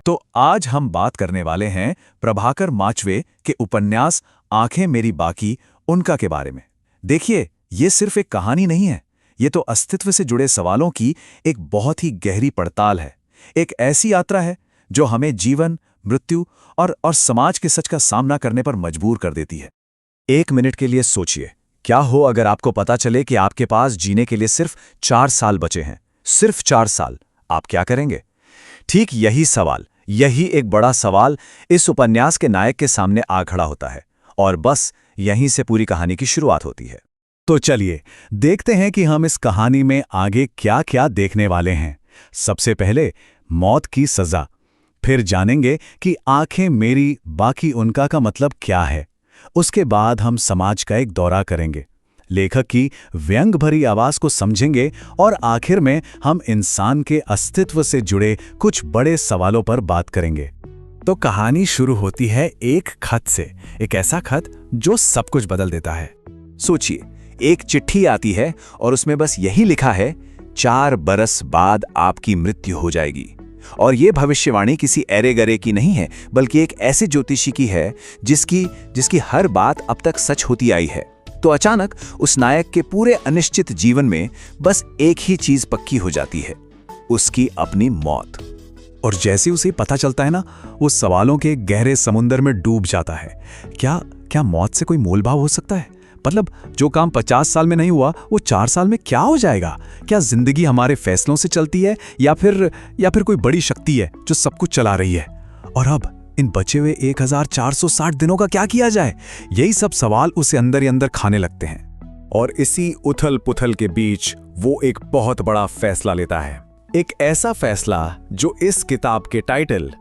तो आज हम बात करने वाले हैं प्रभाकर माचवे के उपन्यास आंखें मेरी बाकी उनका के बारे में। देखिए, ये सिर्फ एक कहानी नहीं है, ये तो अस्तित्व से जुड़े सवालों की एक बहुत ही गहरी पड़ताल है। एक ऐसी यात्रा है जो हमें जीवन, मृत्यु और समाज के सच का सामना करने पर मजबूर कर देती है। 1 मिनट के लिए सोचिए, क्या हो अगर आपको पता चले कि आपके पास जीने के लिए सिर्फ 4 साल बचे हैं, सिर्फ 4 साल, आप क्या करेंगे? ठीक यही सवाल, यही एक बड़ा सवाल इस उपन्यास के नायक के सामने आ खड़ा होता है, और बस यहीं से पूरी कहानी की शुरुआत होती है। तो चलिए देखते हैं कि हम इस कहानी में आगे क्या-क्या देखने वाले हैं। सबसे पहले मौत की सजा, फिर जानेंगे कि आंखें मेरी बाकी उनका का मतलब क्या है। उसके बाद हम समाज का एक दौरा करेंगे, लेखक की व्यंग भरी आवाज को समझेंगे और आखिर में हम इंसान के अस्तित्व से जुड़े कुछ बड़े सवालों पर बात करेंगे। तो कहानी शुरू होती है एक खत से, एक ऐसा खत जो सब कुछ बदल देता है। सोचिए, एक चिट्ठी आती है और उसमें बस यही लिखा है, 4 बरस बाद आपकी मृत्यु हो जाएगी। और ये भविष्यवाणी किसी एरे गरे की नहीं है, बल्कि एक ऐसे ज्योतिषी की है जिसकी हर बात अब तक सच होती आई है। तो अचानक उस नायक के पूरे अनिश्चित जीवन में बस एक ही चीज पक्की हो जाती है, उसकी अपनी मौत। और जैसे उसे पता चलता है ना, वो सवालों के गहरे समुद्र में डूब जाता है। क्या मौत से कोई मोलभाव हो सकता है? मतलब जो काम 50 साल में नहीं हुआ, वो 4 साल में क्या हो जाएगा? क्या जिंदगी हमारे फैसलों से चलती है या फिर कोई बड़ी शक्ति है जो सब कुछ चला रही है? और अब इन बचे हुए 1460 दिनों का क्या किया जाए? यही सब सवाल उसे अंदर ही अंदर खाने लगते हैं। और इसी उथल पुथल के बीच वो एक बहुत बड़ा फैसला लेता है, एक ऐसा फैसला जो इस किताब के टाइटल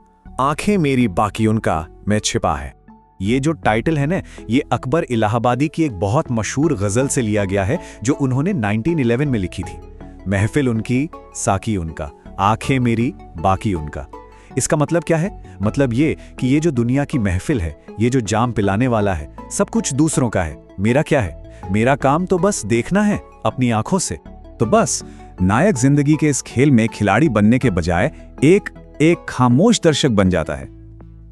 आंखें मेरी बाकी उनका में छिपा है। ये जो टाइटल है ना, ये अकबर इलाहाबादी की एक बहुत मशहूर गजल से लिया गया है जो उन्होंने 1911 में लिखी थी। महफिल उनकी, साकी उनका, आंखें मेरी बाकी उनका। इसका मतलब क्या है? मतलब ये कि ये जो दुनिया की महफिल है, ये जो जाम पिलाने वाला है, सब कुछ दूसरों का है। मेरा क्या है? मेरा काम तो बस देखना है अपनी आंखों से। तो बस नायक जिंदगी के इस खेल में खिलाड़ी बनने के बजाय एक खामोश दर्शक बन जाता है।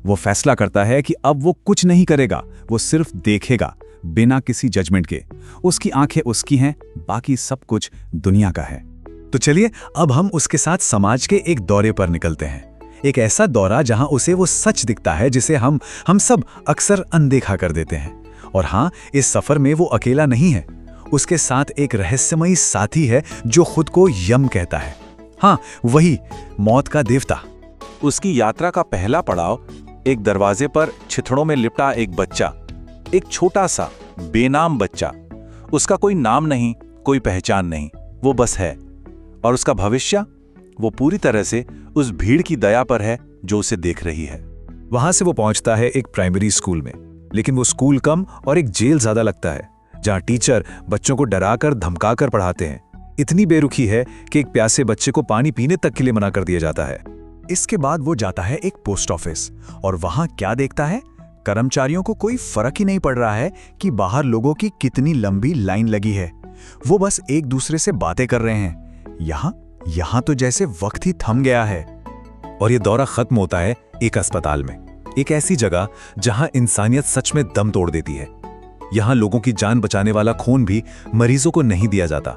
वो फैसला करता है कि अब वो कुछ नहीं करेगा, वो सिर्फ देखेगा, बिना किसी जजमेंट के। उसकी आंखें उसकी हैं, बाकी सब कुछ दुनिया का है। तो चलिए अब हम उसके साथ समाज के एक दौरे पर निकलते हैं। एक ऐसा दौरा जहां उसे वो सच दिखता है जिसे हम सब अक्सर अनदेखा कर देते हैं। और हाँ, इस सफर में वो अकेला नहीं है, उसके साथ एक रहस्यमयी साथी है जो खुद को यम कहता है। हाँ, वही मौत का देवता। उसकी यात्रा का पहला पड़ाव एक दरवाजे पर छिथड़ों में लिपटा एक बच्चा, एक छोटा सा बेनाम बच्चा। उसका कोई नाम नहीं, कोई पहचान नहीं, वो बस है। और उसका भविष्य, वो पूरी तरह से उस भीड़ की दया पर है जो उसे देख रही है। वहां से वो पहुंचता है एक प्राइमरी स्कूल में, लेकिन वो स्कूल कम और एक जेल ज्यादा लगता है, जहां टीचर बच्चों को डराकर धमकाकर पढ़ाते हैं। इतनी बेरुखी है कि एक प्यासे बच्चे को पानी पीने तक के लिए मना कर दिया जाता है। इसके बाद वो जाता है एक पोस्ट ऑफिस, और वहां क्या देखता है? कर्मचारियों को कोई फर्क ही नहीं पड़ रहा है कि बाहर लोगों की कितनी लंबी लाइन लगी है। वो बस एक दूसरे से बातें कर रहे हैं। यहां तो जैसे वक्त ही थम गया है। और ये दौरा खत्म होता है एक अस्पताल में, एक ऐसी जगह जहां इंसानियत सच में दम तोड़ देती है। यहां लोगों की जान बचाने वाला खून भी मरीजों को नहीं दिया जाता,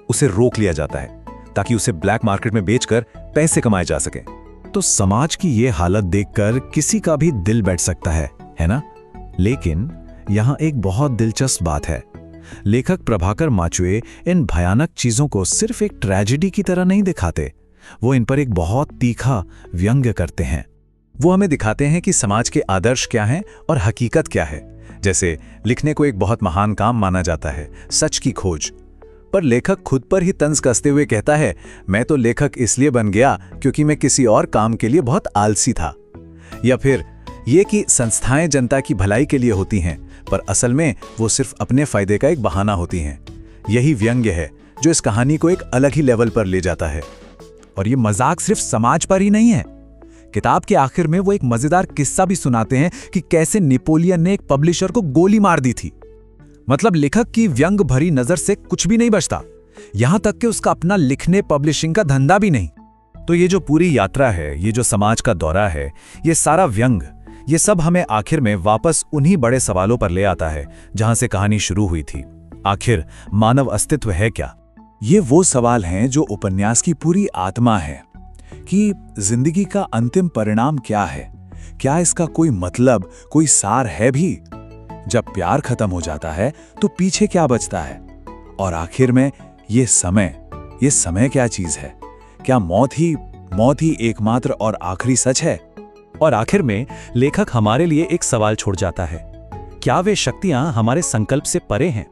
उसे रोक लिया जाता है ताकि उसे ब्लैक मार्केट में बेचकर पैसे कमाए जा सके। तो समाज की ये हालत देखकर किसी का भी दिल बैठ सकता है ना? लेकिन यहां एक बहुत दिलचस्प बात है। लेखक प्रभाकर माचवे इन भयानक चीजों को सिर्फ एक ट्रेजेडी की तरह नहीं दिखाते, वो इन पर एक बहुत तीखा व्यंग्य करते हैं। वो हमें दिखाते हैं कि समाज के आदर्श क्या हैं और हकीकत क्या है। जैसे लिखने को एक बहुत महान काम माना जाता है, सच की खोज, पर लेखक खुद पर ही तंज कसते हुए कहता है, मैं तो लेखक इसलिए बन गया क्योंकि मैं किसी और काम के लिए बहुत आलसी था। या फिर ये कि संस्थाएं जनता की भलाई के लिए होती हैं, पर असल में वो सिर्फ अपने फायदे का एक बहाना होती हैं। यही व्यंग्य है जो इस कहानी को एक अलग ही लेवल पर ले जाता है। और ये मजाक सिर्फ समाज पर ही नहीं है। किताब के आखिर में वो एक मजेदार किस्सा भी सुनाते हैं कि कैसे नेपोलियन ने एक पब्लिशर को गोली मार दी थी। मतलब लेखक की व्यंग भरी नजर से कुछ भी नहीं बचता, यहां तक कि उसका अपना लिखने पब्लिशिंग का धंधा भी नहीं। तो ये जो पूरी यात्रा है, ये जो समाज का दौरा है, ये सारा व्यंग, ये सब हमें आखिर में वापस उन्हीं बड़े सवालों पर ले आता है जहां से कहानी शुरू हुई थी। आखिर मानव अस्तित्व है क्या? ये वो सवाल हैं जो उपन्यास की पूरी आत्मा है कि जिंदगी का अंतिम परिणाम क्या है? क्या इसका कोई मतलब, कोई सार है भी? जब प्यार खत्म हो जाता है तो पीछे क्या बचता है? और आखिर में ये समय क्या चीज है? क्या मौत ही एकमात्र और आखिरी सच है? और आखिर में लेखक हमारे लिए एक सवाल छोड़ जाता है, क्या वे शक्तियां हमारे संकल्प से परे हैं?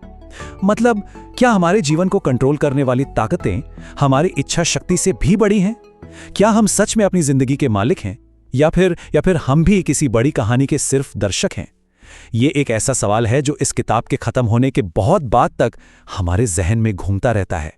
मतलब क्या हमारे जीवन को कंट्रोल करने वाली ताकतें हमारी इच्छा शक्ति से भी बड़ी हैं? क्या हम सच में अपनी जिंदगी के मालिक हैं या फिर हम भी किसी बड़ी कहानी के सिर्फ दर्शक हैं? ये एक ऐसा सवाल है जो इस किताब के खत्म होने के बहुत बाद तक हमारे जहन में घूमता रहता है।